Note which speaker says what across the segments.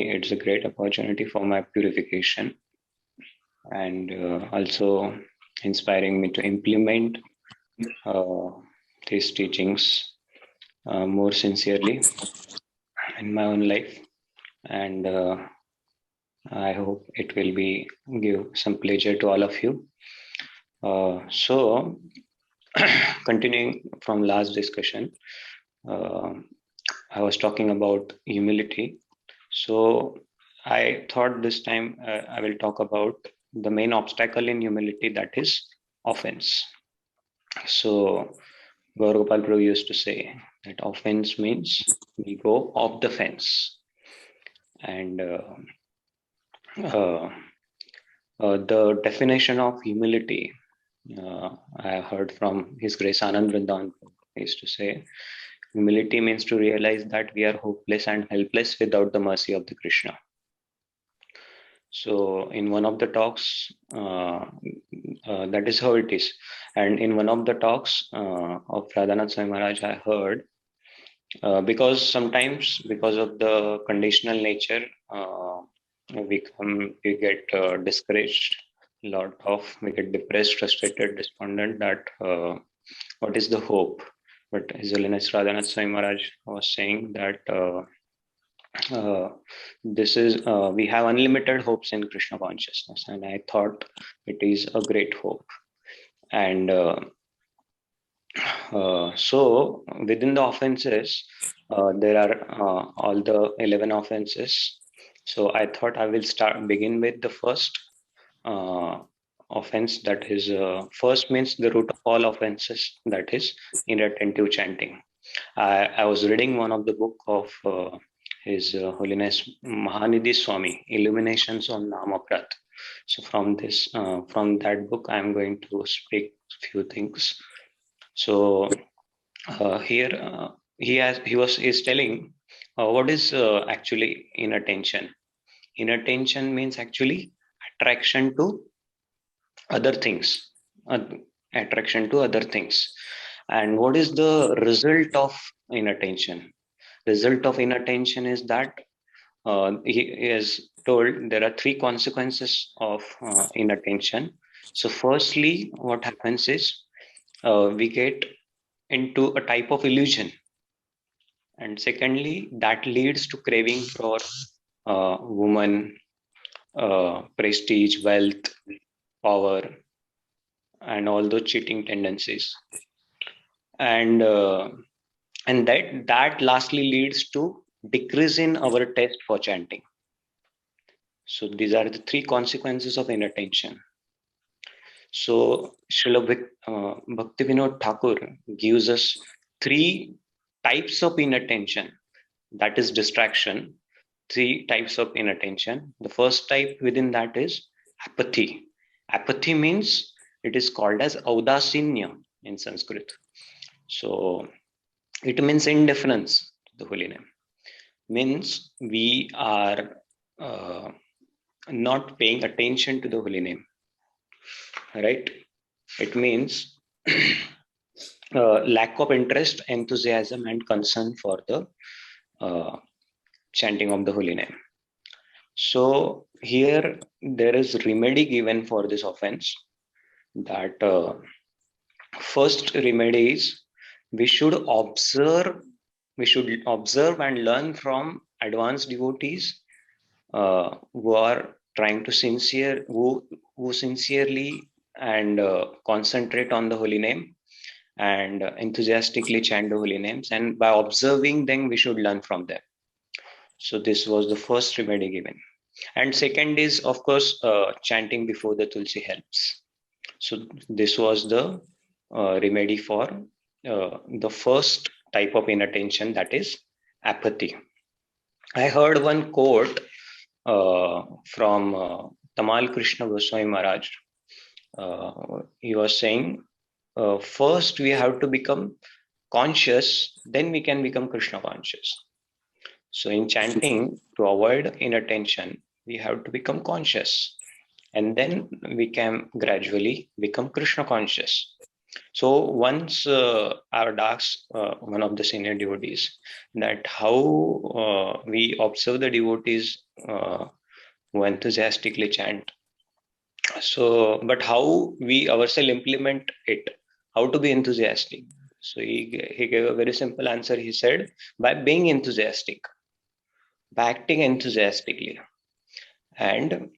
Speaker 1: It's a great opportunity for my purification and also inspiring me to implement uh, these teachings more sincerely in my own life. And I hope it will be give some pleasure to all of you. So, continuing from last discussion, uh, I was talking about humility. So I thought this time I will talk about the main obstacle in humility, that is offense. So Gaurgopal Prabhu used to say that offense means we go off the fence. And uh, the definition of humility, I heard from His Grace Anand Vrindavan, he used to say, humility means to realize that we are hopeless and helpless without the mercy of the Krishna. So in one of the talks, that is how it is. And in one of the talks of Radhanath Swami Maharaj, I heard, because sometimes because of the conditional nature, we get discouraged, we get depressed, frustrated, despondent that what is the hope? But His Holiness Radhanath Swami Maharaj was saying that this is we have unlimited hopes in Krishna consciousness, and I thought it is a great hope. And so within the offenses, there are all the 11 offenses. So I thought I will begin with the first uh, offense, that is first means the root of all offenses, that is inattentive chanting. I was reading one of the book of His Holiness Mahanidhi Swami, Illuminations on Namaprad. So from that book, I am going to speak few things. So here he is telling what is actually inattention. Inattention means actually attraction to other things, uh, attraction to other things. And what is the result of inattention? Result of inattention is that he has told there are three consequences of inattention. So firstly, what happens is we get into a type of illusion, and secondly that leads to craving for woman, prestige, wealth, power, and all those cheating tendencies. And that lastly leads to decrease in our taste for chanting. So these are the three consequences of inattention. So Srila Bhaktivinoda Thakur gives us three types of inattention, that is distraction. Three types of inattention. The first type within that is apathy. Apathy means it is called as audasinya in Sanskrit. So it means indifference to the holy name. Means we are not paying attention to the holy name, right? It means lack of interest, enthusiasm, and concern for the uh, chanting of the holy name. So here there is remedy given for this offense. That first remedy is we should observe. We should observe and learn from advanced devotees who are trying to who sincerely and concentrate on the holy name and enthusiastically chant the holy names. And by observing them, we should learn from them. So this was the first remedy given. And second is, of course, chanting before the Tulsi helps. So this was the remedy for the first type of inattention, that is apathy. I heard one quote from Tamal Krishna Goswami Maharaj. He was saying, first we have to become conscious, then we can become Krishna conscious. So in chanting, to avoid inattention, we have to become conscious, and then we can gradually become Krishna conscious. So once I would ask one of the senior devotees that how we observe the devotees who enthusiastically chant. So, but how we ourselves implement it, how to be enthusiastic. So he gave a very simple answer. He said, by being enthusiastic, by acting enthusiastically, and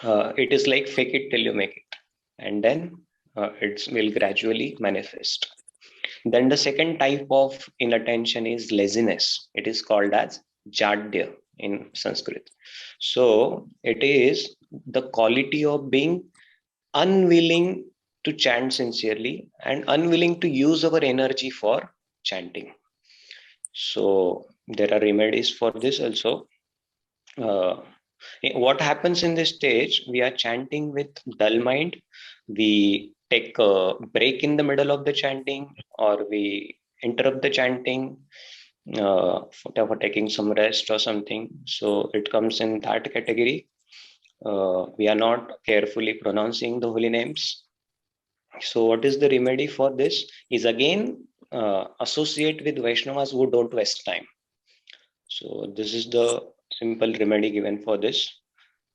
Speaker 1: it is like fake it till you make it, and then it will gradually manifest. Then the second type of inattention is laziness. It is called as jadya in Sanskrit. So it is the quality of being unwilling to chant sincerely and unwilling to use our energy for chanting. So there are remedies for this also. Uh, what happens in this stage? We are chanting with dull mind. We take a break in the middle of the chanting, or we interrupt the chanting for taking some rest or something. So it comes in that category. We are not carefully pronouncing the holy names. So what is the remedy for this? Is again associate with Vaishnavas who don't waste time. So this is the simple remedy given for this.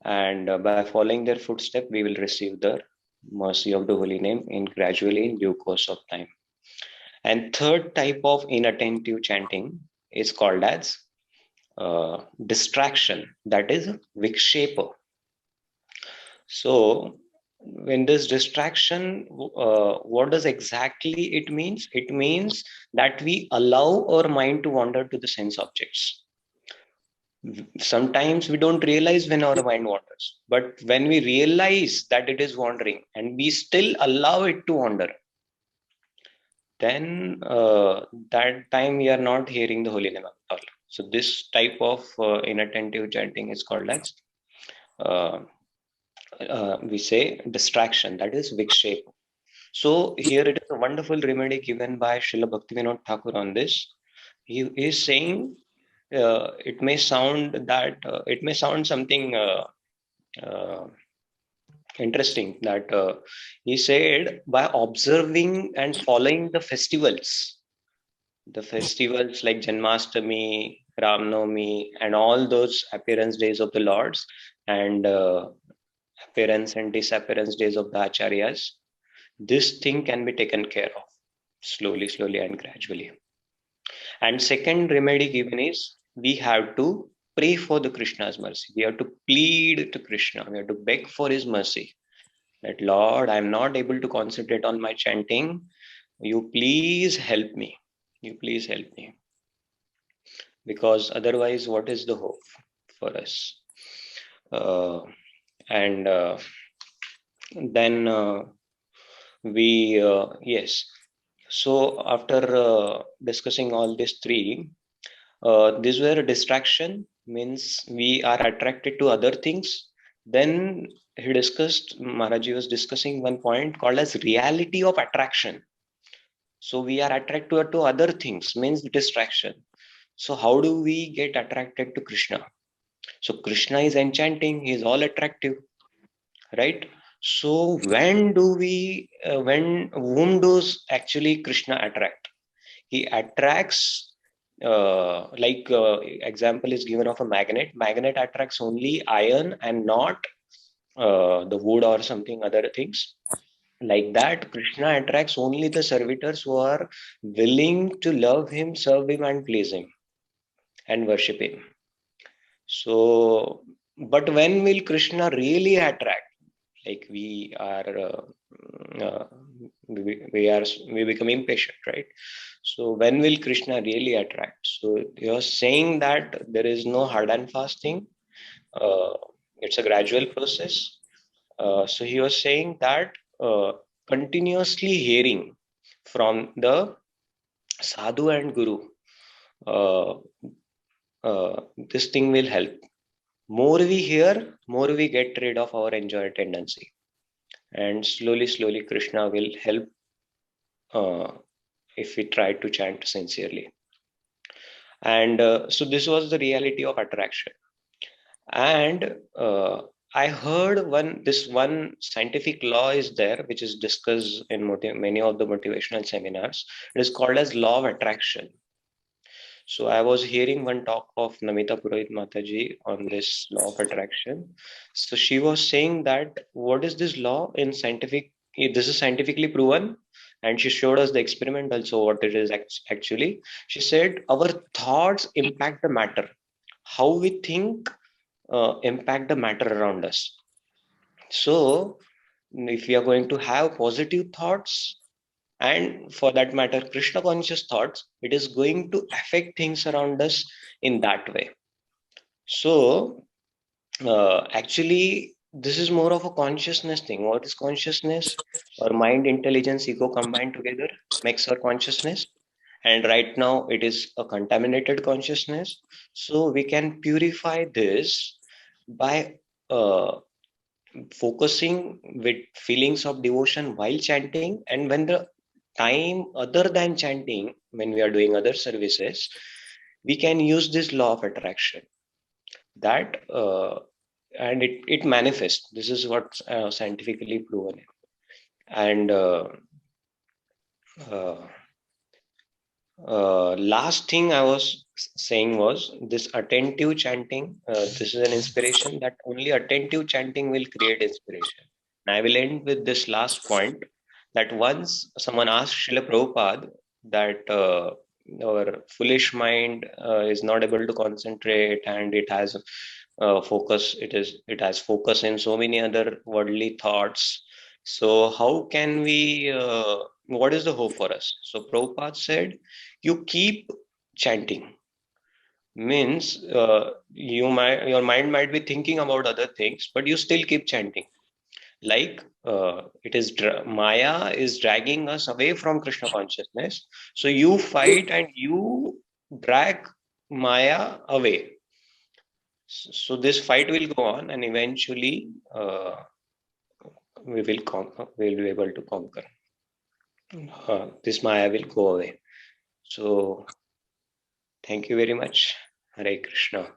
Speaker 1: And by following their footstep, we will receive the mercy of the holy name in gradually in due course of time. And third type of inattentive chanting is called as distraction, that is vikshepa. So when this distraction, what does exactly it means? It means that we allow our mind to wander to the sense objects. Sometimes we don't realize when our mind wanders, but when we realize that it is wandering and we still allow it to wander, then that time we are not hearing the holy name at all. So this type of inattentive chanting is called as uh, we say distraction, that is vikshepa. So here it is a wonderful remedy given by Srila Bhaktivinoda Thakur on this. He is saying it may sound something uh, interesting that he said by observing and following the festivals like Janmashtami, Ramnavami, and all those appearance days of the Lords, and appearance and disappearance days of the Acharyas, this thing can be taken care of slowly, slowly, and gradually. And second remedy given is we have to pray for the Krishna's mercy. We have to plead to Krishna. We have to beg for his mercy. That Lord, I'm not able to concentrate on my chanting. You please help me. You please help me. Because otherwise, what is the hope for us? Uh, and then yes. So after discussing all these three, these were a distraction, means we are attracted to other things. Then Maharaji was discussing one point called as reality of attraction. So we are attracted to other things, means distraction. So how do we get attracted to Krishna? So Krishna is enchanting, he is all attractive, right? So when whom does actually Krishna attract? He attracts example is given of a magnet attracts only iron and not the wood or something other things. Like that, Krishna attracts only the servitors who are willing to love him, serve him, and please him and worship him. So but when will Krishna really attract? Like uh, we become impatient, right? So when will Krishna really attract? So you're saying that there is no hard and fast thing. uh, it's a gradual process. So he was saying that continuously hearing from the sadhu and guru, uh, this thing will help. More we hear, more we get rid of our enjoy tendency, and slowly slowly Krishna will help uh, if we try to chant sincerely. And so this was the reality of attraction. And I heard this one scientific law is there, which is discussed in many of the motivational seminars. It is called as law of attraction. So I was hearing one talk of Namita Purohit Mataji on this law of attraction. So she was saying that what is this law in scientific? This is scientifically proven, and she showed us the experiment also what it is actually. She said our thoughts impact the matter. How we think impact the matter around us. So if we are going to have positive thoughts, and for that matter Krishna conscious thoughts, it is going to affect things around us in that way. So actually this is more of a consciousness thing. What is consciousness? Our mind, intelligence, ego combined together makes our consciousness, and right now it is a contaminated consciousness. So we can purify this by uh, focusing with feelings of devotion while chanting, and when the time other than chanting, when we are doing other services, we can use this law of attraction that and it manifests. This is what scientifically proven. And uh, last thing I was saying was this attentive chanting. This is an inspiration that only attentive chanting will create inspiration. And I will end with this last point that once someone asked Srila Prabhupada that our foolish mind is not able to concentrate and it has focus. It has focus in so many other worldly thoughts. So how can we? What is the hope for us? So Prabhupada said you keep chanting. Means your mind might be thinking about other things, but you still keep chanting. Like it is Maya is dragging us away from Krishna consciousness. So you fight and you drag Maya away. So this fight will go on, and eventually we will be able to conquer. This Maya will go away. So thank you very much. Hare Krishna.